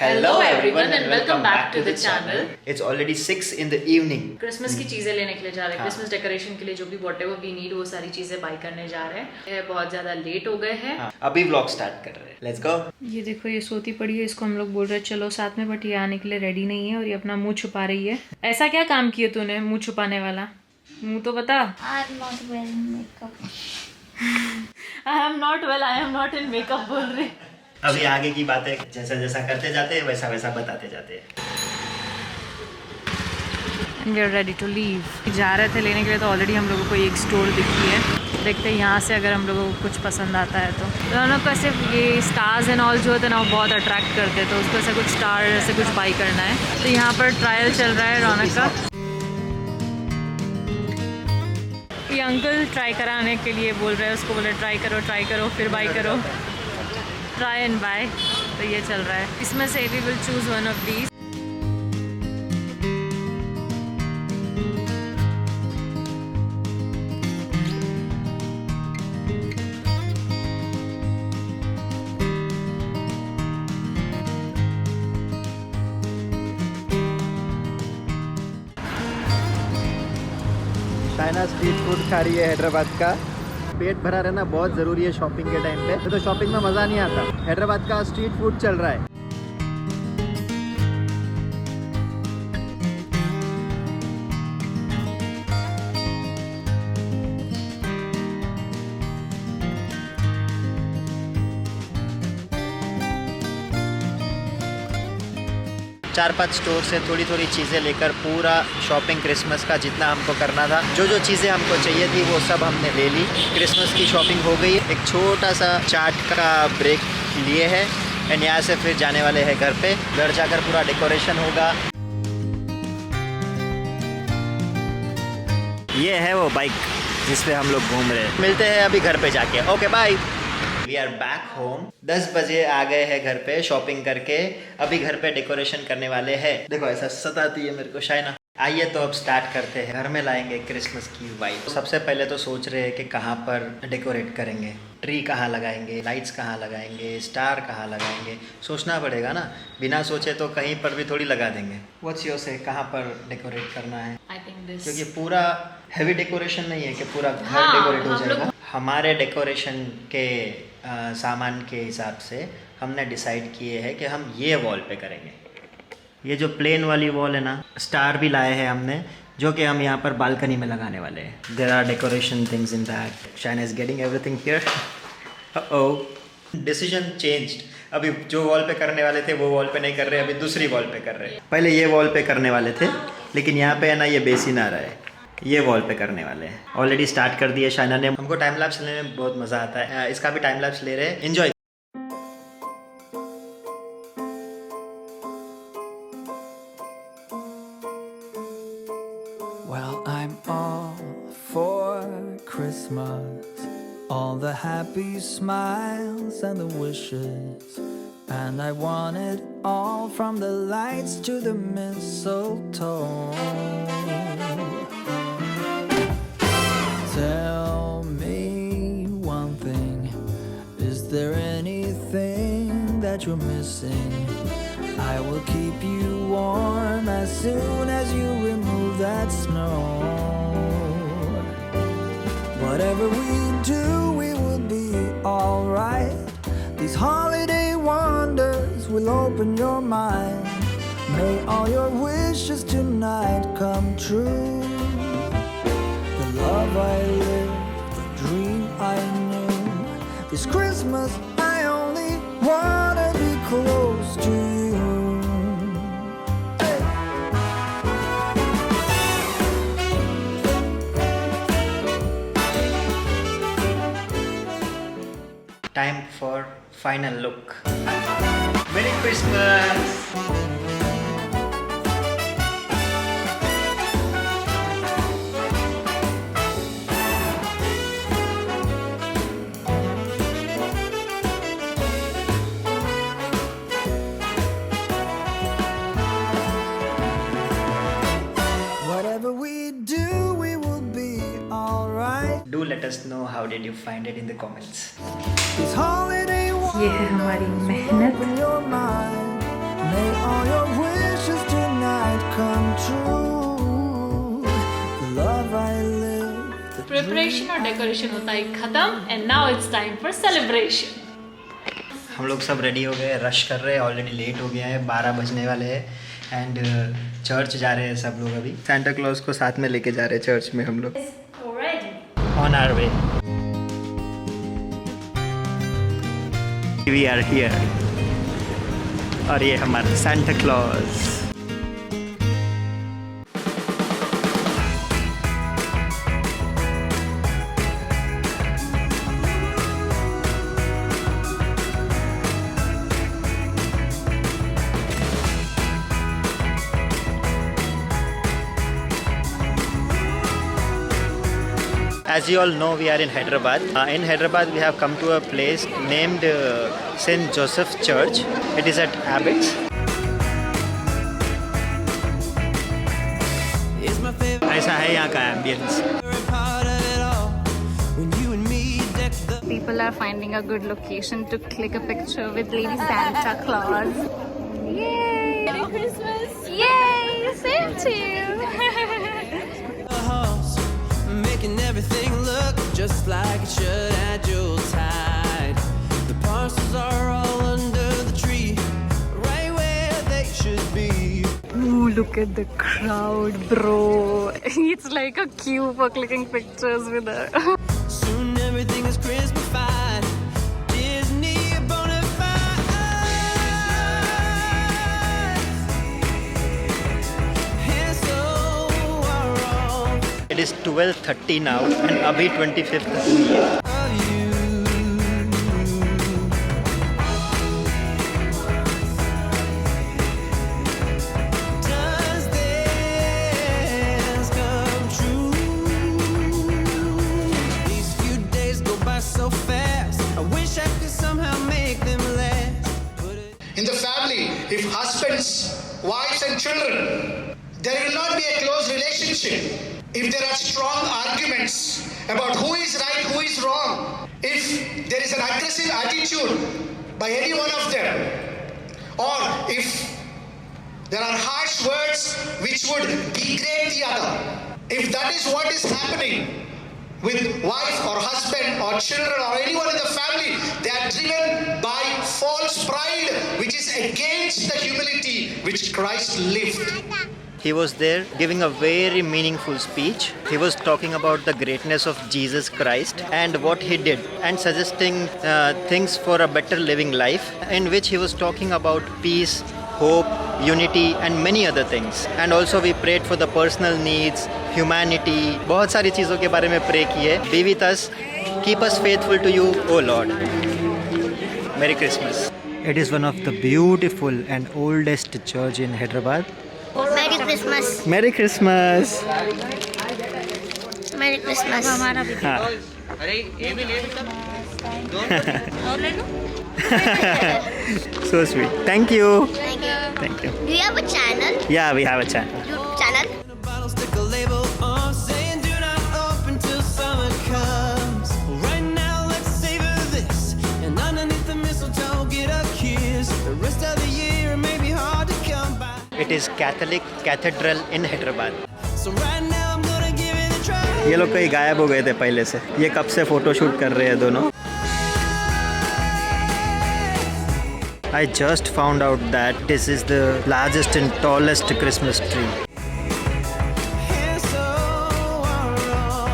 Hello everyone and welcome back to the channel. It's already 6 in the evening. Christmas की चीजें लेने के लिए जा रहे हैं, क्रिसमस डेकोरेशन के लिए जो भी whatever we need वो सारी चीजें बाय करने जा रहे हैं। बहुत ज्यादा लेट हो गए हैं। अभी व्लॉग स्टार्ट कर रहे हैं। Let's go. ये देखो ये सोती पड़ी है, इसको हम लोग बोल रहे हैं चलो साथ में, बट ये आने के लिए रेडी नहीं है और ये अपना मुंह छुपा रही है। ऐसा क्या काम किया तूने मुंह छुपाने वाला? मुंह तो बता। I'm not wearing makeup. I am not in makeup बोल रही। अभी आगे की बातें जैसा जैसा करते जाते हैं वैसा वैसा बताते जाते हैं। We are ready to leave. जा रहे थे लेने के लिए, तो ऑलरेडी हम लोगों को एक स्टोर दिखी है। देखते हैं यहाँ से अगर हम लोगों को कुछ पसंद आता है तो दोनों को सिर्फ ये स्टार्स एंड ऑल जो होते हैं ना वो बहुत अट्रैक्ट करते हैं, तो उसको ऐसा कुछ स्टार ऐसे कुछ बाई करना है। तो यहाँ पर ट्रायल चल रहा है रौनक का। ये अंकल ट्राई कराने के लिए बोल रहे हैं, उसको बोले ट्राई करो फिर बाई करो, ट्राई एंड बाय। तो ये चल रहा है, इसमें से we will choose one of these. China street food खा रही है हैदराबाद का। पेट भरा रहना बहुत ज़रूरी है शॉपिंग के टाइम पे, तो शॉपिंग में मज़ा नहीं आता। हैदराबाद का स्ट्रीट फूड चल रहा है। 4-5 स्टोर से थोड़ी थोड़ी चीज़ें लेकर पूरा शॉपिंग क्रिसमस का जितना हमको करना था, जो जो चीज़ें हमको चाहिए थी वो सब हमने ले ली। क्रिसमस की शॉपिंग हो गई। एक छोटा सा चाट का ब्रेक लिए है एंड यहाँ से फिर जाने वाले हैं घर पे। घर जाकर पूरा डेकोरेशन होगा। ये है वो बाइक जिस पे हम लोग घूम रहे हैं। मिलते हैं अभी घर पे जाके। Okay bye. We are back home. 10 बजे आ गए हैं घर पे शॉपिंग करके। अभी घर पे डेकोरेशन करने वाले हैं। देखो ऐसा सताती है मेरे को शाइना। आइए तो अब स्टार्ट करते हैं। घर में लाएंगे क्रिसमस की वाइब। सबसे पहले तो सोच रहे हैं कि कहाँ पर डेकोरेट करेंगे, ट्री कहाँ लगाएंगे, लाइट्स कहाँ लगाएंगे, स्टार कहाँ लगाएंगे। सोचना पड़ेगा ना, बिना सोचे तो कहीं पर भी थोड़ी लगा देंगे। व्हाट्स योर से, कहाँ पर डेकोरेट करना है? आई थिंक दिस, क्योंकि पूरा हैवी डेकोरेशन नहीं है कि पूरा घर डेकोरेट हो जाएगा। हमारे डेकोरेशन के सामान के हिसाब से हमने डिसाइड किए हैं कि हम ये वॉल पे करेंगे। ये जो प्लेन वाली वॉल है ना, स्टार भी लाए हैं हमने, जो कि हम यहाँ पर बालकनी में लगाने वाले हैं। There are decoration things in that. Shaina is getting everything here. Oh, decision changed. अभी जो वॉल पे करने वाले थे वो वॉल पे नहीं कर रहे, अभी दूसरी वॉल पे कर रहे हैं। पहले ये वॉल पे करने वाले थे, लेकिन यहाँ पे है ना ये बेसिन आ रहा है, ये वॉल पे करने वाले हैं। ऑलरेडी स्टार्ट कर दिया शाइना ने। हमको टाइम लैप्स लेने में बहुत मज़ा आता है। इसका भी टाइम लैप्स ले रहे हैं। Enjoy. Well, I'm all for Christmas, all the happy smiles and the wishes, and I want it all, from the lights to the mistletoe. Tell me one thing, is there anything that you're missing? I will keep you warm as soon as you remove that snow. Whatever we do, we will be alright. These holiday wonders will open your mind. May all your wishes tonight come true. The love I lived, the dream I knew. This Christmas I only wanna be close to you. Time for final look. Merry Christmas! Whatever we do, we will be alright. Do let us know how did you find it in the comments. These holiday ये है हमारी मेहनत। open your mind. Decoration और decoration होता है खत्म and now it's time for celebration. हम लोग सब रेडी हो गए, रश कर रहे हैं, ऑलरेडी लेट हो गया है, 12 बजने वाले हैं एंड चर्च जा रहे हैं सब लोग। अभी सांता क्लॉज को साथ में लेके जा रहे हैं चर्च में हम लोग। On our way we are here. और ये हमारा Santa Claus. As you all know, we are in Hyderabad. In Hyderabad, we have come to a place named St. Joseph Church. It is at Abbots. ऐसा है यहाँ का ambience. People are finding a good location to click a picture with Lady Santa Claus. Yay! Merry Christmas! Yay! Same to you! Making everything look just like it should at Yuletide. The parcels are all under the tree, right where they should be. Ooh, look at the crowd, bro. It's like a queue for clicking pictures with her. Soon everything is Christmas-fied. Disney bonafide. And so are all It is 12:30 now and अभी 25th हुई है। of you. Does this come true? These few days go by so fast. I wish I could somehow make them last. In the family, if husbands, wives and children, there will not be a close relationship. If there are strong arguments about who is right, who is wrong, if there is an aggressive attitude by any one of them, or if there are harsh words which would degrade the other, if that is what is happening with wife or husband or children or anyone in the family, they are driven by false pride which is against the humility which Christ lived. He was there giving a very meaningful speech. He was talking about the greatness of Jesus Christ and what he did and suggesting things for a better living life, in which he was talking about peace, hope, unity and many other things. And also we prayed for the personal needs, humanity. बहुत सारी चीज़ों के बारे में pray किए. Be with us, keep us faithful to you, O Lord. Merry Christmas. It is one of the beautiful and oldest church in Hyderabad. Merry Christmas! Merry Christmas. Merry Christmas! हमारा भी हाँ. और ले लो? So sweet. Thank you. Thank you. Thank you. Do you have a channel? Yeah, we have a channel. YouTube channel? In a bottle, stick a label on, saying do not open till summer comes. Right now, let's savor this, and underneath the mistletoe, get a kiss. The rest of the year may be hard to come by. It is Catholic Cathedral in Hyderabad. So right now, I'm gonna give it a try. ये लोग कहीं गायब हो गए थे पहले से। ये कब से फोटो शूट कर रहे हैं दोनों। I just found out that this is the largest and tallest Christmas tree. And so are all.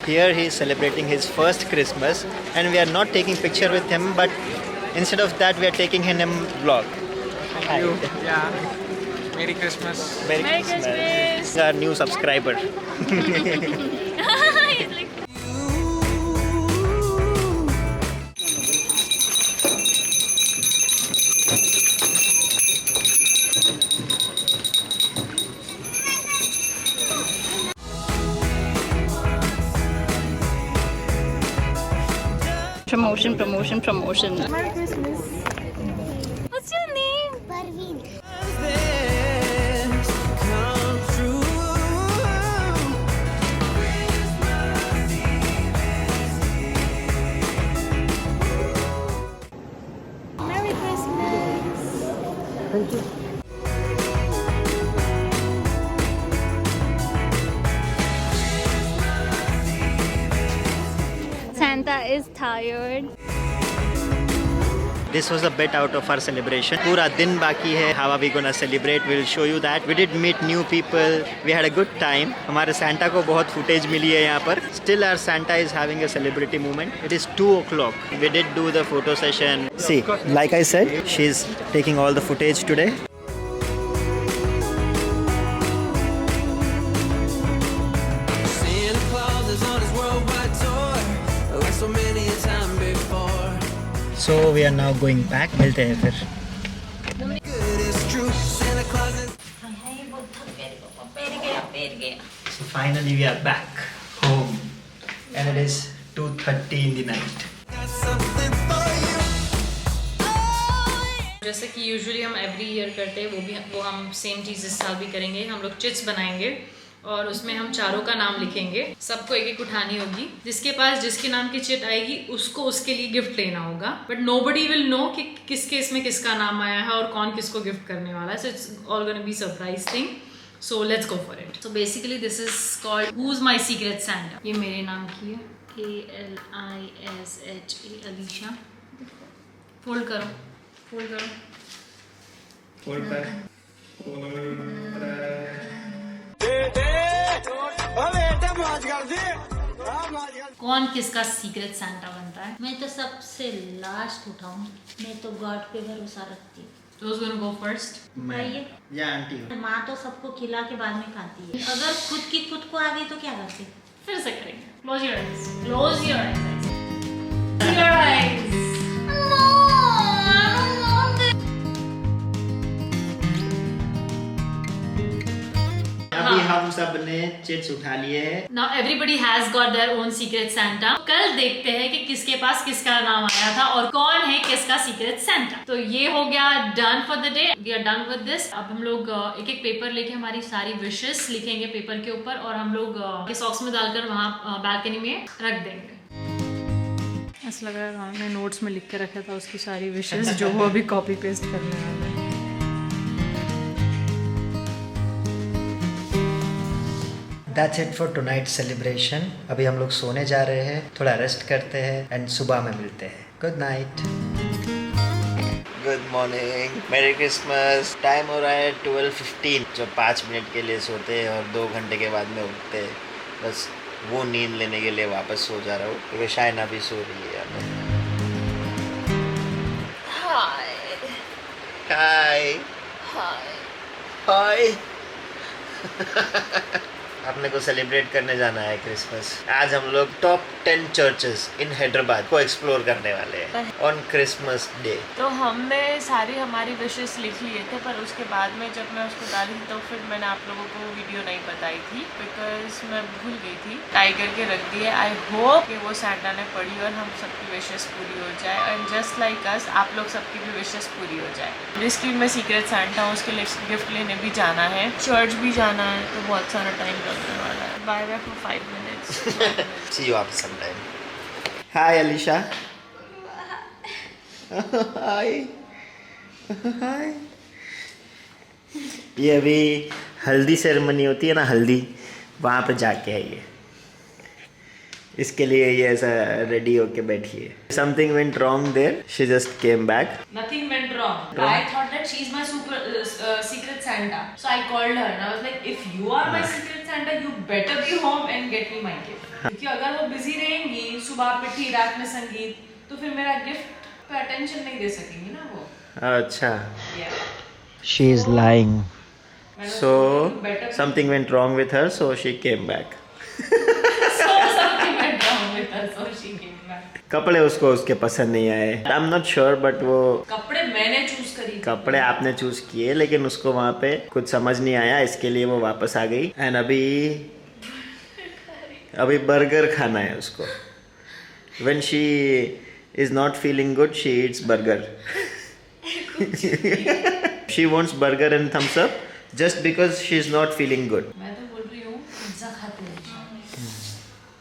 Here he is celebrating his first Christmas and we are not taking picture with him, but instead of that we are taking him vlog. Thank you. Yeah. Merry Christmas. Merry Christmas. Our new subscriber. Promotion. Merry Christmas! What's your name? Parveen. Does this come true? Merry Christmas! Thank you. Santa is tired. This was a bit out of our celebration. पूरा दिन बाकी है. How are we gonna celebrate? We'll show you that. We did meet new people. We had a good time. हमारे Santa को बहुत footage मिली है यहाँ पर. Still our Santa is having a celebrity moment. It is 2 o'clock. We did do the photo session. See, like I said, she's taking all the footage today. Santa Claus is on his worldwide tour, like so many a time before. So we are now going back. मिलते हैं फिर. Good, it's true. Santa Claus is. So finally we are back home, and it is 2:30 in the night. Got something for you. जैसे कि usually हम every year करते हैं वो हम सेम चीज़ इस साल भी करेंगे. हम लोग चिट्स बनाएंगे और उसमें हम चारों का नाम लिखेंगे. सबको एक एक उठानी होगी. जिसके पास जिसके नाम की चिट आएगी उसको उसके लिए गिफ्ट लेना होगा. बट नोबडी विल नो कि किसके इसमें किसका नाम आया है और कौन किसको गिफ्ट करने वाला है. So it's all gonna be surprise thing. So let's go for it. So basically this is called who's my secret Santa. ये मेरे नाम की है. ALISHA अलीशा. फोल्ड करो, फोल्ड करो. फोल्ड कर. कौन किसका सीक्रेट सैंटा बनता है? मैं तो सबसे लास्ट उठाऊं. मैं तो गॉड पे भरोसा रखती हूँ. Who's gonna go first? मैं या आंटी. माँ तो सबको खिला के बाद में खाती है. अगर खुद को आ गई तो क्या करती? फिर से करेंगे. Close your eyes. Close your eyes. Close your eyes. अभी हम सब ने चिट्स उठा लिए हैं. Now everybody has got their own secret Santa. कल देखते हैं कि किसके पास किसका नाम आया था और कौन है किसका सीक्रेट Santa. तो ये हो गया done for the day. We are done with this. अब हम लोग एक एक पेपर लेके हमारी सारी विशेस लिखेंगे पेपर के ऊपर और हम लोग सॉक्स में डालकर वहाँ बालकनी में रख देंगे. ऐसा लग रहा है हमने नोट्स में लिख के रखा था उसकी सारी विशेस जो वो अभी कॉपी पेस्ट करने वाले हैं. That's it for tonight's celebration. अभी हम लोग सोने जा रहे हैं. थोड़ा रेस्ट करते हैं एंड सुबह में मिलते हैं. Good night. Good morning. मेरी क्रिसमस. टाइम हो रहा है 12:15. जो 5 मिनट के लिए सोते हैं और 2 घंटे के बाद में उठते हैं. बस वो नींद लेने के लिए वापस सो जा रहा हूँ क्योंकि शायना भी सो रही है यहाँ पर. हाय हाय. अपने को सेलिब्रेट करने जाना है क्रिसमस. आज हम लोग टॉप 10 चर्चेस इन हैदराबाद को एक्सप्लोर करने वाले हैं ऑन क्रिसमस डे. तो हमने सारी हमारी विशेस लिख लिए थे पर उसके बाद में जब मैं उसको डाली तो फिर मैंने आप लोगों को वीडियो नहीं बताई थी बिकॉज मैं भूल गई थी. टाइगर के रख दिए. आई होप कि वो सैंटा ने पढ़ी और हम सबकी विशेस पूरी हो जाए एंड जस्ट लाइक अस आप लोग सबकी भी विशेस पूरी हो जाए. जिसकी मैं सीक्रेट सैंटा हूँ उसके लिए गिफ्ट लेने भी जाना है. चर्च भी जाना है तो बहुत सारा टाइम लगने वाला है. Bye bye for 5 minutes. See you after some time. Hi Alisha. Hi. Hi. ये अभी हल्दी सेरेमनी होती है ना, हल्दी, वहाँ पे जाके है ये. इसके लिए ये ऐसा रेडी होके बैठी है. Something went wrong there. She just came back. Nothing went wrong. I thought that she's my secret Santa. So I called her and I was like, if you are my secret Santa, you better be home and get me my gift. क्योंकि अगर वो busy रहेंगी, सुबह पिट्ठी, रात में संगीत, तो फिर मेरा गिफ्ट पे अटेंशन नहीं दे सकेंगी ना वो. अच्छा. Yeah. She is lying. So something went wrong with her, so she came back. कपड़े उसको उसके पसंद नहीं आए. I am not sure but वो कपड़े मैंने चूज करी. कपड़े आपने चूज किए लेकिन उसको वहाँ पे कुछ समझ नहीं आया, इसके लिए वो वापस आ गई. एंड अभी बर्गर खाना है उसको. When she is not feeling good she Yeats burger. She wants burger and thumbs up just because she is not feeling good. मैं तो बोल रही हूँ पिज्जा खाते हैं.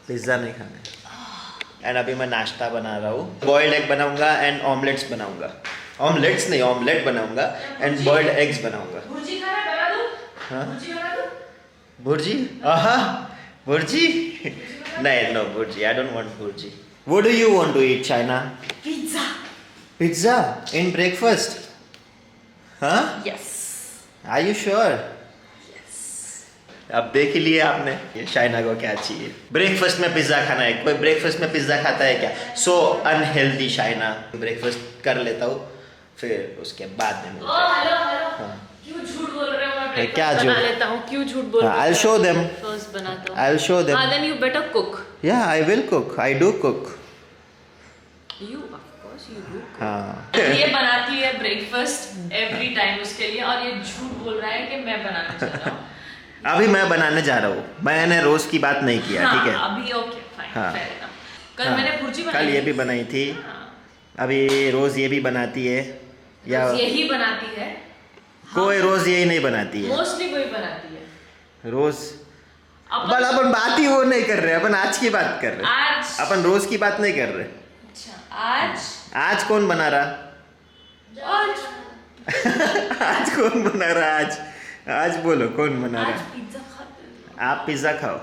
पिज्ज़ा नहीं खाना है. एंड अभी मैं नाश्ता बना रहा हूँ. बॉइल्ड एग बनाऊंगा एंड ऑमलेट्स बनाऊंगा. ऑमलेट्स नहीं, ऑमलेट बनाऊंगा एंड बॉइल्ड एग्स बनाऊंगा. भुर्जी खाना बना दूँ? हाँ भुर्जी बना दूँ? भुर्जी. आहा भुर्जी. नहीं, no bhurji. I don't want bhurji. What do you want to eat, Shaina? Pizza. Pizza in breakfast? Huh? Yes. Are you sure? अब देख ही लिया आपने ये शाइना को क्या चाहिए। ब्रेकफास्ट में पिज्ज़ा खाना है, कोई ब्रेकफास्ट में पिज्ज़ा खाता है क्या? सो अनहेल्दी शाइना। ब्रेकफास्ट कर लेता हूँ फिर उसके बाद में मिलते हैं। हेलो क्यों झूठ बोल रहे हो? मैं क्या breakfast झूठ? बना लेता हूँ, क्यों झूठ बोल रहे हो? I'll show them. फर्स्ट बनाता हूँ। I'll show them. Then you better cook. Yeah, I will cook. I do cook. You of course you do. हाँ। ये बनाती है ब्रेकफास्ट एवरी टाइम उसके लिए, और ये झूठ बोल रहा है कि मैं बनाना चाह रहा हूँ। अभी मैं बनाने जा रहा हूँ, मैंने रोज की बात नहीं किया, हाँ, ठीक है? अभी ओके फाइन, हाँ। fair enough। कल हाँ। मैंने भुर्जी बनाई कल ये थी। भी बनाई थी, हाँ। अभी रोज ये भी बनाती है या रोज यही बनाती है, कोई रोज यही नहीं बनाती है? मोस्टली वही बनाती है रोज बल अपन बात ही वो नहीं कर रहे, अपन आज की बात कर रहे, आज अपन रोज की बात नहीं कर रहे। अच्छा आज कौन बना रहा? आज आज कौन बना रहा? आज बोलो कौन बना आज रहा? पिज्जा खाते हैं। आप पिज्ज़ा खाओ,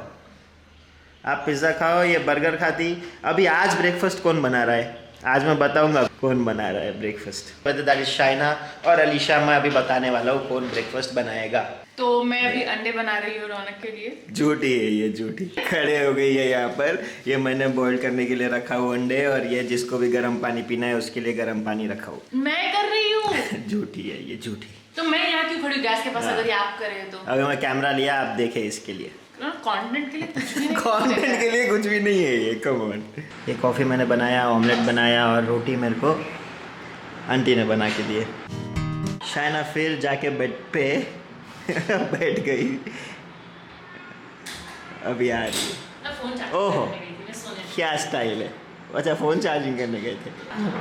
आप पिज़्ज़ा खाओ, ये बर्गर खाती। अभी आज ब्रेकफास्ट कौन बना रहा है? आज मैं बताऊंगा कौन बना रहा है ब्रेकफास्ट। दैट इज शाइना और अलीशा। मैं अभी बताने वाला हूँ कौन ब्रेकफास्ट बनाएगा। तो मैं अभी अंडे बना रही हूँ रौनक के लिए। झूठी है ये, झूठी खड़े हो गई है यहाँ पर। ये मैंने बॉईल करने के लिए रखा हुआ अंडे, और ये जिसको भी गर्म पानी पीना है उसके लिए गर्म पानी रखा हुआ। मैं कर रही हूँ। झूठी है ये, झूठी। तो मैं यहाँ क्यों खड़ी हूँ गैस के पास? अगर ये आप करें तो अभी मैं कैमरा लिया, आप देखे इसके लिए। कंटेंट के लिए कुछ भी नहीं। कंटेंट के लिए कुछ भी नहीं है ये, कम ऑन। ये कॉफ़ी मैंने बनाया, ऑमलेट बनाया, और रोटी मेरे को आंटी ने बना के दिए। शाइना फिर जाके बेड पे बैठ गई, अभी आ रही है। मैं फोन चार्ज ओहो, करने गई थी, मैं सोने। क्या स्टाइल है। अच्छा, फ़ोन चार्जिंग करने गए थे।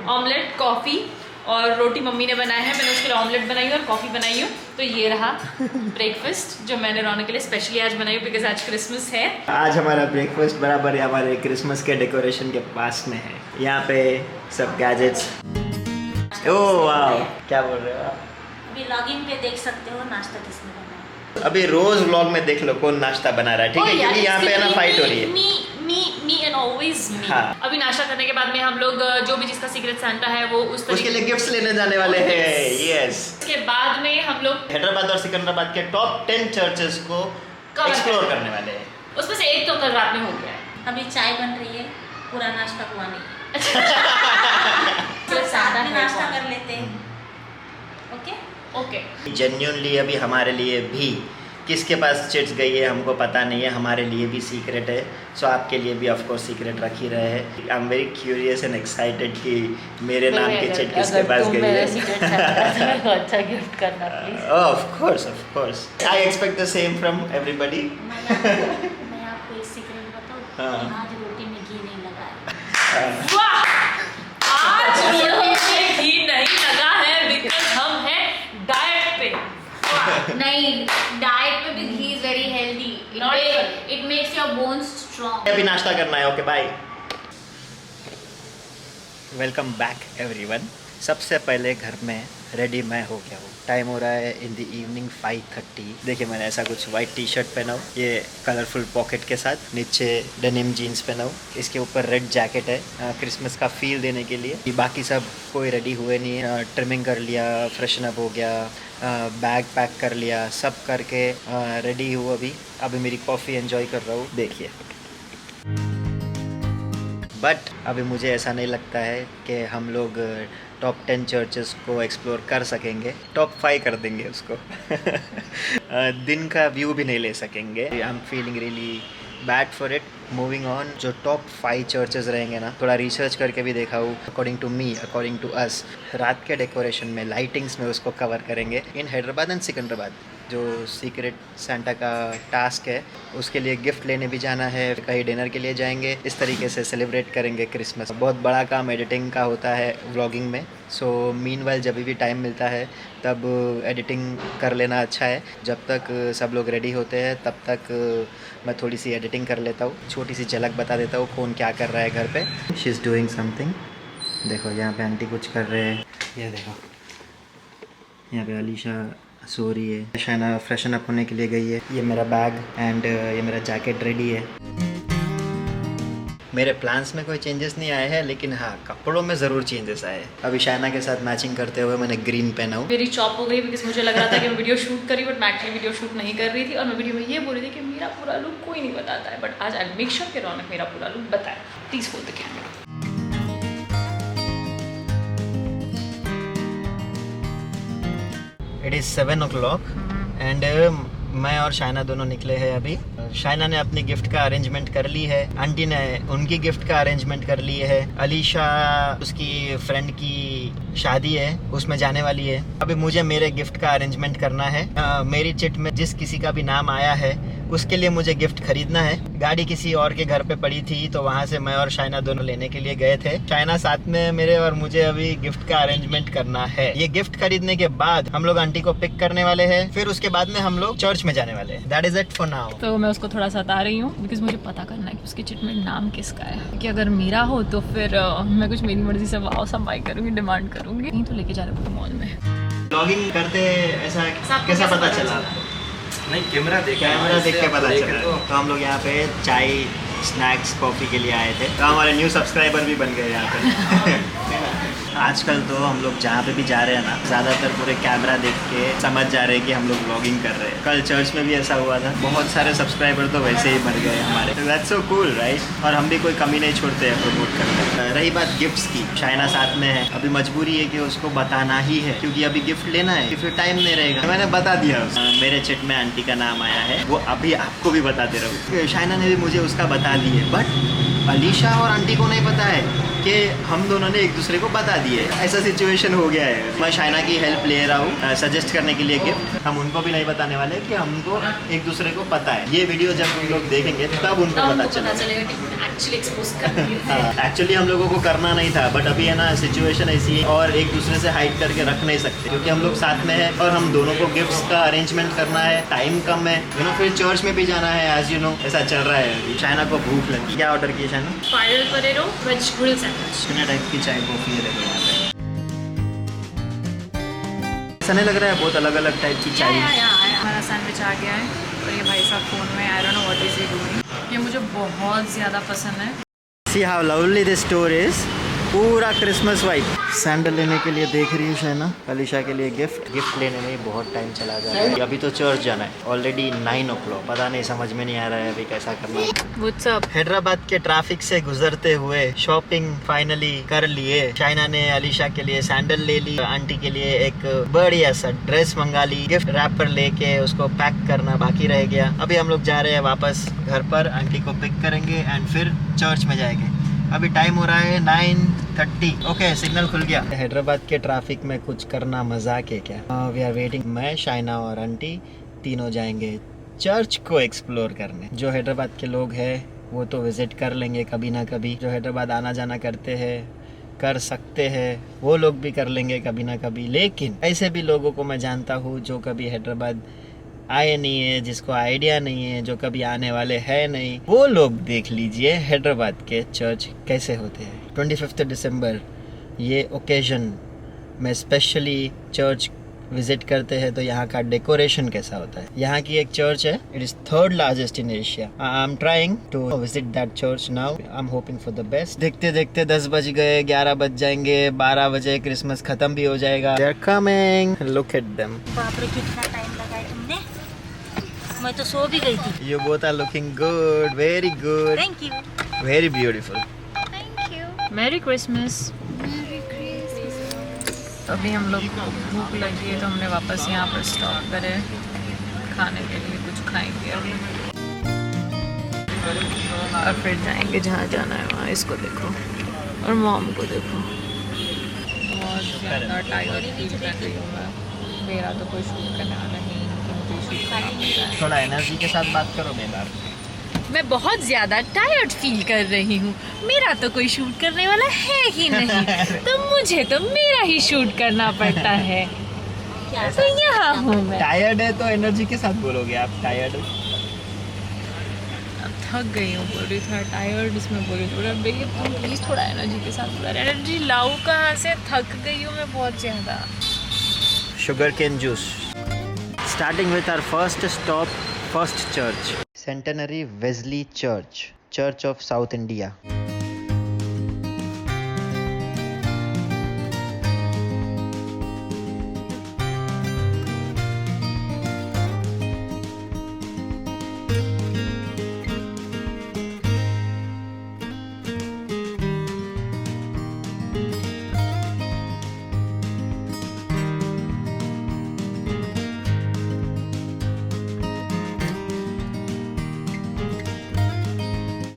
ऑमलेट, कॉफ़ी और रोटी मम्मी ने बनाया है। मैंने उसके लिए ऑमलेट बनाई और कॉफ़ी बनाई हूँ। तो ये रहा ब्रेकफास्ट जो मैंने रौनक के लिए स्पेशली आज बनाई हूँ, बिकॉज आज क्रिसमस है। आज हमारा ब्रेकफास्ट बराबर हमारे क्रिसमस के डेकोरेशन के पास में है। यहाँ पे सब गैजेट्स। ओह वाह, क्या बोल रहे हो आप? अभी लॉगिन पे देख सकते हो नाश्ता किसने बनाया। अभी रोज व्लॉग में देख लो कौन नाश्ता बना रहा है, ठीक है? क्योंकि यहाँ पे ना फाइट हो रही है। मी एंड ऑलवेज मी। हाँ। अभी नाश्ता करने के बाद में हम लोग जो भी जिसका सीक्रेट सांता है वो उसके लिए गिफ्ट्स लेने जाने वाले हैं। यस। उसके बाद में हम लोग हैदराबाद और सिकंदराबाद के टॉप 10 चर्चेस को एक्सप्लोर करने वाले हैं। उसमें से एक तो कल रात में हो गया है। अभी चाय बन रही है, पूरा नाश्ता हुआ नहीं। तो साथ में नाश्ता कर लेते हैं। Okay okay. जेन्युइनली अभी हमारे लिए भी किसके पास चिट्स गई है हमको पता नहीं है, हमारे लिए भी सीक्रेट है। सो आपके लिए भी ऑफ कोर्स सीक्रेट रख ही रहे हैं। I am very curious and excited कि मेरे नाम की चिट किसके पास गई है। अच्छा गिफ्ट करना please. Of course I expect the same from everybody. मैं आपको एक सीक्रेट बताऊं। हाँ। आज रोटी में घी नहीं लगा है। वाह, आज रोटी में घी नहीं लगा है बिकॉज हम हैं डाइट पे। नहीं, डाइट में भी ghee is very healthy. It makes your bones strong. अभी नाश्ता करना है। Okay bye. Welcome back everyone. सबसे पहले घर में रेडी मैं हो गया हूँ। टाइम हो रहा है इन द इवनिंग 5:30। देखिए मैंने ऐसा कुछ वाइट टी शर्ट पहना हूँ, ये कलरफुल पॉकेट के साथ, नीचे डेनिम जीन्स पहना हूँ, इसके ऊपर रेड जैकेट है क्रिसमस का फील देने के लिए। बाकी सब कोई रेडी हुए नहीं है। ट्रिमिंग कर लिया, फ्रेशन अप हो गया, बैग पैक कर लिया, सब करके रेडी हूँ। अभी मेरी कॉफ़ी एंजॉय कर रहा हूँ। देखिए, बट अभी मुझे ऐसा नहीं लगता है कि हम लोग टॉप 10 चर्चेस को एक्सप्लोर कर सकेंगे। टॉप 5 कर देंगे उसको। दिन का व्यू भी नहीं ले सकेंगे। I am feeling really bad for it. Moving on, जो टॉप 5 चर्चेस रहेंगे ना, थोड़ा रिसर्च करके भी देखा हूँ। According to me, according to us, रात के डेकोरेशन में, लाइटिंग्स में उसको कवर करेंगे इन हैदराबाद एंड सिकंदराबाद। जो सीक्रेट सांता का टास्क है उसके लिए गिफ्ट लेने भी जाना है, कहीं डिनर के लिए जाएंगे। इस तरीके से सेलिब्रेट करेंगे क्रिसमस। बहुत बड़ा काम एडिटिंग का होता है व्लॉगिंग में। सो मीनवाइल जब भी टाइम मिलता है तब एडिटिंग कर लेना अच्छा है। जब तक सब लोग रेडी होते हैं तब तक मैं थोड़ी सी एडिटिंग कर लेता हूँ। छोटी सी झलक बता देता हूँ कौन क्या कर रहा है घर पे। She is doing something. देखो यहाँ पे आंटी कुछ कर रहे हैं। ये देखो, यहाँ पे अलीशा सो रही है। शाइना फ्रेशन अप होने के लिए गई है। ये मेरा बैग एंड ये मेरा जैकेट रेडी है। मेरे प्लान्स में कोई चेंजेस नहीं आए हैं, लेकिन हाँ कपड़ों में ज़रूर चेंजेस आए हैं। अभी शायना के साथ मैचिंग करते हुए मैंने ग्रीन पहना हूँ। मेरी चॉप हो गई बिकॉज मुझे लग रहा था कि मैं वीडियो शूट करी, बट मैं एक्चुअली वीडियो शूट नहीं कर रही थी। और मैं वीडियो में ये बोल रही थी कि मेरा पूरा लुक कोई नहीं बताता है, बट आज आई मेक श्योर कि रौनक मेरा पूरा लुक बताए। Please hold the camera. It is 7 o'clock and मैं और शाइना दोनों निकले हैं अभी। शाइना ने अपनी गिफ्ट का अरेंजमेंट कर ली है, आंटी ने उनकी गिफ्ट का अरेंजमेंट कर ली है, अलीशा उसकी फ्रेंड की शादी है उसमें जाने वाली है। अभी मुझे मेरे गिफ्ट का अरेंजमेंट करना है। मेरी चिट में जिस किसी का भी नाम आया है उसके लिए मुझे गिफ्ट खरीदना है। गाड़ी किसी और के घर पे पड़ी थी तो वहाँ से मैं और शाइना दोनों लेने के लिए गए थे। शाइना साथ में मेरे, और मुझे अभी गिफ्ट का अरेंजमेंट करना है। ये गिफ्ट खरीदने के बाद हम लोग आंटी को पिक करने वाले हैं, फिर उसके बाद में हम लोग चर्च में जाने वाले हैं। That is it for now. तो मैं उसको थोड़ा सता रही हूँ बिकॉज मुझे पता करना है कि उसकी चिट में नाम किसका है, कि अगर मेरा हो तो फिर मैं कुछ मेरी मर्जी से वाव समाई करूँगी, डिमांड करूँगी। नहीं तो लेके जा रहे मॉल में। ब्लॉगिंग करते ऐसा कैसा पता चला? नहीं, कैमरा देख के पता चला। तो हम लोग यहाँ पे चाय स्नैक्स कॉफ़ी के लिए आए थे, तो हमारे न्यू सब्सक्राइबर भी बन गए यहाँ पे। आजकल तो हम लोग जहाँ पे भी जा रहे हैं ना, ज़्यादातर पूरे कैमरा देख के समझ जा रहे हैं कि हम लोग व्लॉगिंग कर रहे हैं। कल चर्च में भी ऐसा हुआ था, बहुत सारे सब्सक्राइबर तो वैसे ही बन गए हमारे। That's so cool right. और हम भी कोई कमी नहीं छोड़ते हैं प्रमोट करने। रही बात गिफ्ट्स की, शाइना साथ में है, अभी मजबूरी है कि उसको बताना ही है क्योंकि अभी गिफ्ट लेना है कि फिर टाइम नहीं रहेगा। मैंने बता दिया मेरे चिट में आंटी का नाम आया है, वो अभी आपको भी बताते रहो। शाइना ने भी मुझे उसका बता दी है, बट अलीशा और आंटी को नहीं पता है कि हम दोनों ने एक दूसरे को बता दिए। ऐसा सिचुएशन हो गया है। मैं शाइना की हेल्प ले रहा हूँ सजेस्ट करने के लिए गिफ्ट। हम उनको भी नहीं बताने वाले कि हमको एक दूसरे को पता है। ये वीडियो जब हम लोग देखेंगे तब उनको पता चलेगा। एक्चुअली हम लोगों को करना नहीं था, बट अभी है ना सिचुएशन ऐसी है और एक दूसरे से हाइड करके रख नहीं सकते क्योंकि हम लोग साथ में है और हम दोनों को गिफ्ट्स का अरेंजमेंट करना है। टाइम कम है, यू नो, फिर चर्च में भी जाना है, एज यू नो ऐसा चल रहा है। शाइना को भूख लगी। क्या ऑर्डर किया शाइना? स्पाइरल परेरो वेज ग्रिल सैंडविच। टाइप की चाय कॉफी है यहाँ पे। ऐसा नहीं लग रहा है बहुत अलग अलग टाइप की चाय। हमारा सैंडविच आ गया है और ये भाई साहब फोन में, I don't know what is he doing. ये मुझे बहुत ज़्यादा पसंद है। See how lovely this store is. पूरा क्रिसमस वाइब। सैंडल लेने के लिए देख रही है शाइना, अलीशा के लिए गिफ्ट लेने में ही बहुत टाइम चला जा रहा है। अभी तो चर्च जाना है, ऑलरेडी 9 o'clock। पता नहीं, समझ में नहीं आ रहा है अभी कैसा करना है। What's up? हैदराबाद के ट्रैफिक से गुजरते हुए शॉपिंग फाइनली कर लिए। शाइना ने अलीशा के लिए सैंडल ले ली, आंटी के लिए एक बढ़िया सा ड्रेस मंगा ली। गिफ्ट रैपर लेके उसको पैक करना बाकी रह गया। अभी हम लोग जा रहे हैं वापस घर पर, आंटी को पिक करेंगे एंड फिर चर्च में जाएंगे। अभी टाइम हो रहा है 9:30। ओके, सिग्नल खुल गया। हैदराबाद के ट्रैफिक में कुछ करना मजाक है क्या? We are waiting. मैं, शाइना और आंटी तीनों जाएंगे चर्च को एक्सप्लोर करने। जो हैदराबाद के लोग हैं वो तो विजिट कर लेंगे कभी ना कभी। जो हैदराबाद आना जाना करते हैं, कर सकते हैं, वो लोग भी कर लेंगे कभी ना कभी। लेकिन ऐसे भी लोगों को मैं जानता हूँ जो कभी हैदराबाद आए नहीं है, जिसको आइडिया नहीं है, जो कभी आने वाले हैं नहीं, वो लोग देख लीजिए हैदराबाद के चर्च कैसे होते हैं। 25 दिसंबर ये ओकेजन में स्पेशली चर्च विजिट करते हैं तो यहाँ का डेकोरेशन कैसा होता है। यहाँ की एक चर्च है, it is 3rd largest in Asia. I am trying to visit that church now. I am hoping for the best. देखते देखते 10 बज गए, 11 बज जाएंगे, 12 बजे क्रिसमस खत्म भी हो जाएगा। They are coming, look at them. बाप रे, कितना टाइम लगाया तुमने। मैं तो सो भी गई थी। You both are looking good, very good. Thank you. Very beautiful. Thank you. Merry Christmas. Merry Christmas. अभी हम लोग को भूख लगी है तो हमने वापस यहाँ पर स्टॉप करे खाने के लिए, कुछ खाएंगे और फिर जाएंगे जहाँ जाना है वहाँ। इसको देखो और मॉम को देखो, बहुत ज़्यादा टायर्ड फील कर रही हूँ मैं। मेरा तो कोई शूट करने वाला नहीं, मुझे शूट करना पड़ता है। थोड़ा एनर्जी के साथ बात करो बेदार। मैं बहुत ज़्यादा टायर्ड फील कर रही हूँ, मेरा तो कोई शूट करने वाला है ही नहीं, तो मुझे तो मेरा ही शूट करना पड़ता है। तो यहाँ हूँ मैं। टायर्ड है तो एनर्जी के साथ बोलोगे आप। टायर्ड अब थक गई हूँ, बोल रही थोड़ा टायर्ड, इसमें बोल रही थोड़ा बेबी तुम प्लीज़ थोड़ा एनर्जी के साथ बोला। एनर्जी लाऊं कहाँ से, थक गई हूँ मैं बहुत ज़्यादा। Sugar cane juice. Starting with our first stop, first church, centenary Wesley church, church of South India.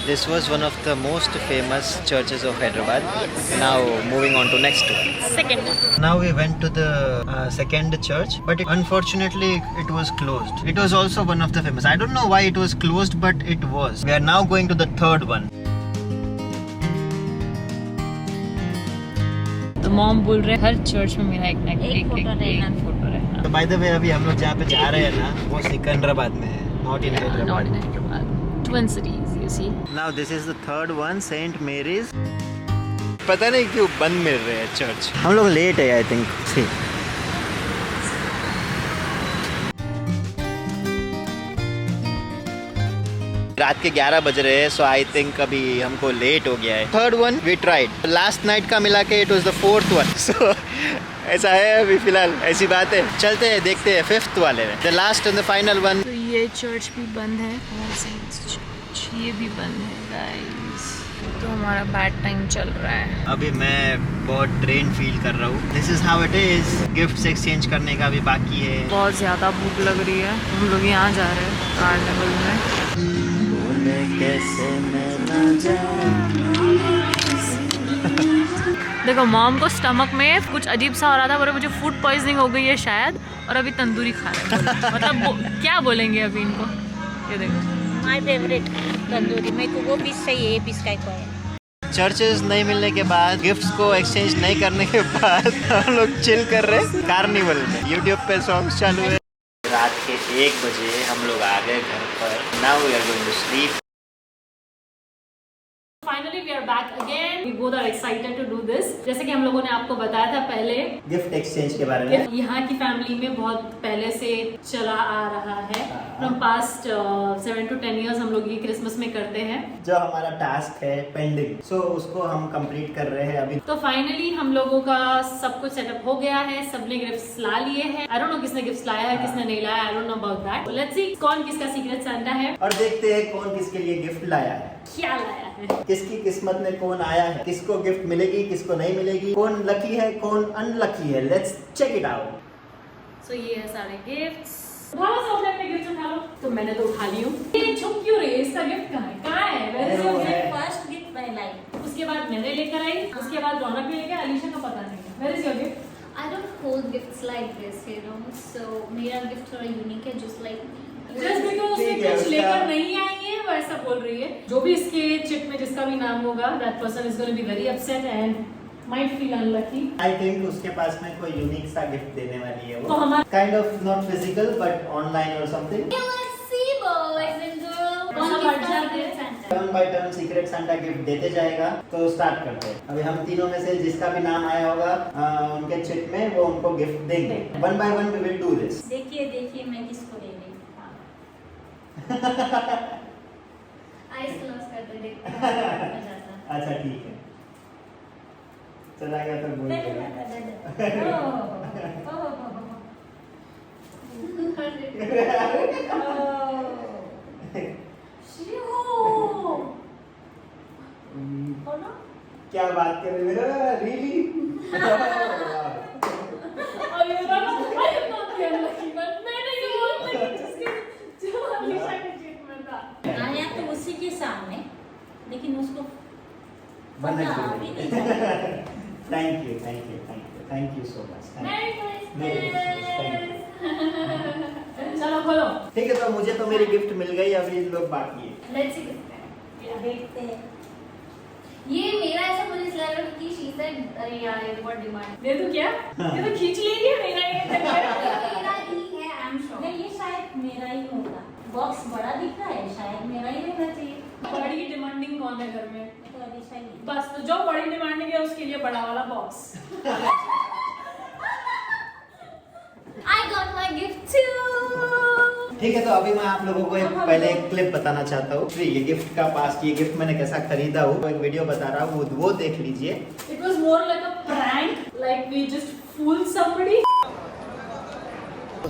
This was one of the most famous churches of Hyderabad. Now moving on to next one. Second one. Now we went to the second church, but unfortunately it was closed. It was also one of the famous. I don't know why it was closed, but it was. We are now going to the third one. तो mom बोल रहे हर church में मेरा एक photo रहना। तो by the way अभी हम लोग जहाँ पे जा रहे हैं ना, वो सिकंदराबाद में है, not in Hyderabad. Twin cities, you see. Now this is the third one, Saint Mary's. पता नहीं क्यों बंद मिल रहे हैं चर्च। हम लोग लेट है आई थिंक। रात के 11 बज रहे हैं, सो आई थिंक अभी हमको लेट हो गया है। Third one we tried, last night का मिला के it was the fourth one. So ऐसा है अभी फिलहाल, ऐसी बात है। चलते हैं देखते हैं फिफ्थ वाले में, the last and the final one. तो ये चर्च भी बंद है और सेंट्स चर्च ये भी बंद है गाइस। तो हमारा बैड टाइम चल रहा है। अभी मैं बहुत ट्रेन फील कर रहा हूँ। This is how it is. Gifts exchange करने का भी बाकी है। बहुत ज़्यादा भूख लग रही है। हम लोग यहाँ जा रहे हैं कार्निवल में। देखो मॉम को स्टमक में कुछ अजीब सा हो रहा था, पर मुझे फूड पॉइजनिंग हो गई है शायद, और अभी तंदूरी खा रहे हैं। मतलब क्या बोलेंगे अभी इनको। ये देखो माय फेवरेट तंदूरी, मेरे को वो पीस चाहिए, ये पीस का है। चर्चेस नहीं मिलने के बाद, गिफ्ट्स को एक्सचेंज नहीं करने के बाद हम लोग चिल कर रहे हैं कार्निवल में। यूट्यूब पे सॉन्ग्स चालू है। रात के 1 बजे हम लोग आ गए घर पर। Now we are going to sleep. Finally we are back again. We both are excited to do this. जैसे कि हम लोगों ने आपको बताया था पहले गिफ्ट एक्सचेंज के बारे में, यहाँ की फैमिली में बहुत पहले से चला आ रहा है। फ्रॉम पास्ट 7 to 10 years हम लोग ये क्रिसमस में करते हैं। जो हमारा टास्क है पेंडिंग, सो उसको हम कंप्लीट कर रहे हैं अभी। तो फाइनली हम लोगों का सब कुछ सेटअप हो गया है। सबने गिफ्ट्स ला लिए हैं। आई डोंट नो किसने गिफ्ट्स लाया है, किसने नहीं लाया। I don't know about that. Let's see कौन किसका सीक्रेट सांता है, और देखते हैं कौन किसके लिए गिफ्ट लाया है, क्या लाया है, किसकी किस्मत में कौन आया है, किसको गिफ्ट मिलेगी, किसको नहीं मिलेगी, कौन लकी है, कौन अनलकी है। Let's check it out. So ये है सारे गिफ्ट्स। उठा लो सब अपने गिफ्ट्स उठा लो। तो मैंने तो उठा ली हूँ। ये छुप क्यों रही है? इसका गिफ्ट कहाँ है? कहाँ है? Where is your gift? First gift मैं लाई, उसके बाद मैंने लेकर आई, उसके बाद रौनक भी लेकर, अलीशा का पता नहीं। Where is your gift? I don't hold gifts like this, you know. So मेरा गिफ्ट थोड़ा यूनिक है, just like me. Just because उसने कुछ लेकर नहीं आई है, वो ऐसा बोल रही है। जो भी इसके चिट में जिसका भी नाम होगा, that person is going to be very upset and might feel unlucky. I think उसके पास में कोई यूनिक सा गिफ्ट देने वाली है वो। तो हमारा kind of not physical but online और something. Let's see, boys and girls. कौन कौन किसका किसका gift? Santa? Turn by turn secret Santa gift देते जाएगा। तो स्टार्ट करते हैं। अभी हम तीनों में से जिसका भी नाम आया होगा उनके चिट में, वो उनको गिफ्ट देंगे। 1 by 1 we will do this। देखिए देखिए मैं किसको दे रही हूँ। Eyes close कर दे, देखते हैं। अच्छा ठीक है, चला गया तो बोल देगा। क्या बात कर रहे हो? रियली? आया तो उसी के सामने, लेकिन उसको बंद पता कर अभी नहीं दो। चला। Thank you thank you thank you thank you so much. चलो खोलो। ठीक है, तो मुझे तो मेरी गिफ्ट मिल गई, अभी लोग बाकी है। Let's see किसका है। देखते हैं। ये मेरा ऐसा मुझे इसलिए लग रहा है कि she said, अरे यार ये बहुत डिमांड। दे दूं क्या? ये तो खींच लेंगे मेरा ये मेरा ही है, I am sure. नहीं ये शायद मेरा ही होगा। बॉक्स बड़ा दिख रहा है, शायद मेरा ही होना चाहिए। बड़ी डिमांडिंग कौन है घर में? तो अलीशा ही। बस तो जो बड़ी डिमांडिंग है उसके लिए बड़ा वाला box. I got my gift too. ठीक है, तो अभी मैं आप लोगों को एक पहले एक क्लिप बताना चाहता हूँ। ये गिफ्ट का पास, ये गिफ्ट मैंने कैसा खरीदा हूँ, एक वीडियो बता रहा हूँ, वो देख लीजिए। It was more like a prank, like we just fooled somebody.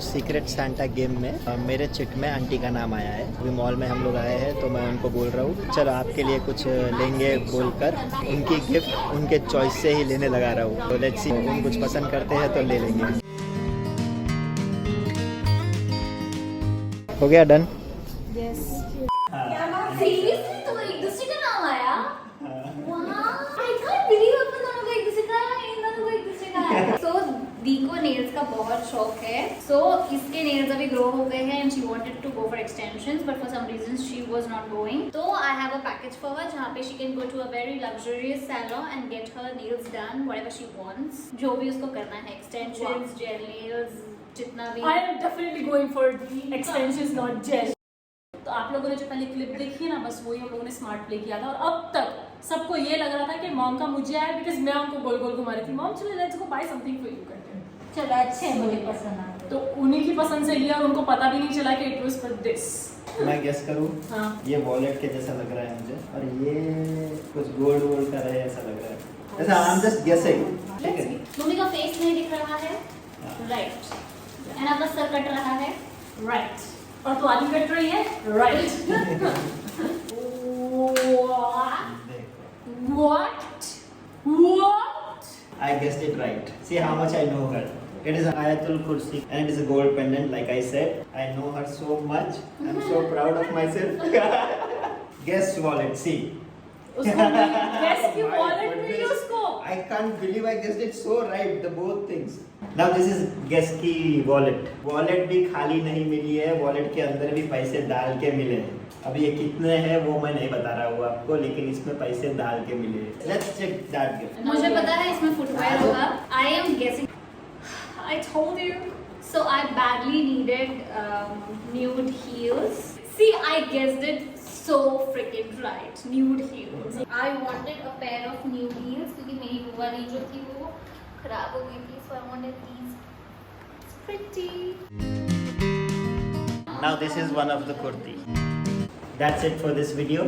Secret Santa game में मेरे चिट में आंटी का नाम आया है। अभी मॉल में हम लोग आए हैं, तो मैं उनको बोल रहा हूँ चलो आपके लिए कुछ लेंगे बोलकर उनकी गिफ्ट उनके चॉइस से ही लेने लगा रहा हूँ। तो लेट्स सी, उन कुछ पसंद करते हैं तो ले लेंगे। हो गया डन? Seriously, तुम एक दूसरे का को नेल्स का बहुत शौक है, सो इसके नेल्स अभी ग्रो हो गए हैं and she wanted to go for extensions but for some reason she was not going. तो I have a package for her जहाँ पे she can go to a very luxurious salon and get her nails done whatever she wants. जो भी उसको करना है, extensions, jail nails, जितना भी. I am definitely going for the extensions not gel. तो आप लोगों ने जो पहले क्लिप देखी है ना, बस वही हम लोगों ने स्मार्ट प्ले किया था और अब तक सबको ये लग रहा था कि मॉम का मुझे आया बिकॉज मैं उनको गोल गोल घुमा रही थी. मॉम चलो let's go buy something for you करके. चलो अच्छे हैं, मुझे पसंद आए. तो उन्हीं की पसंद से लिया और उनको पता भी नहीं चला कि इट वाज फॉर दिस. मैं गेस करूँ? हाँ. ये वॉलेट के जैसा लग रहा है मुझे और ये कुछ गोल्ड वोल्ड का रहे ऐसा लग रहा है. ऐसा आई एम जस्ट गेसिंग. ठीक है. मम्मी का फेस नहीं दिख रहा है, राइट. एंड आपका सर कट रहा है, राइट. और तो आली कट रही है, right. What? What? I guessed it right. See how much I know her. It is an Ayatul Kursi and it is a gold pendant. Like I said, I know her so much. I'm so proud of myself. Guess wallet. See. उसको guess की wallet मिली उसको. I can't believe I guessed it so right. The both things. Now this is guess की wallet. Wallet भी खाली नहीं मिली है. Wallet के अंदर भी पैसे डाल के मिले हैं. अब ये कितने हैं वो मैं नहीं बता रहा हूँ आपको, लेकिन इसमें पैसे डाल के मिले. Let's check that gift. मुझे पता है इसमें फुटवेयर होगा. I am guessing. I told you. So I badly needed nude heels. See, I guessed it so freaking right. Nude heels. I wanted a pair of nude heels क्योंकि मेरी वो वाली जो थी वो खराब हो गई थी. So I wanted these. It's pretty. Now this is one of the kurti. That's it for this video.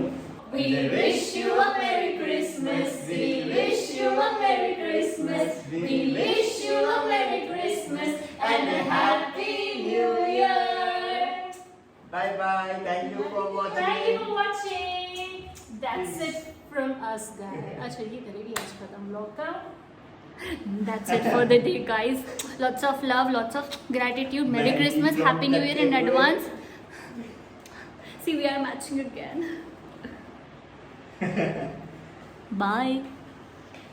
We wish you a Merry Christmas. We wish you a Merry Christmas. We wish you a Merry Christmas and a Happy New Year. Bye bye. Thank you for watching. Thank you for watching. That's it from us, guys. अच्छा ये करेगी आज खत्म vlog का. That's it for the day, guys. Lots of love, lots of gratitude. Merry Christmas, Happy New Year in advance. See, we are matching again. Bye.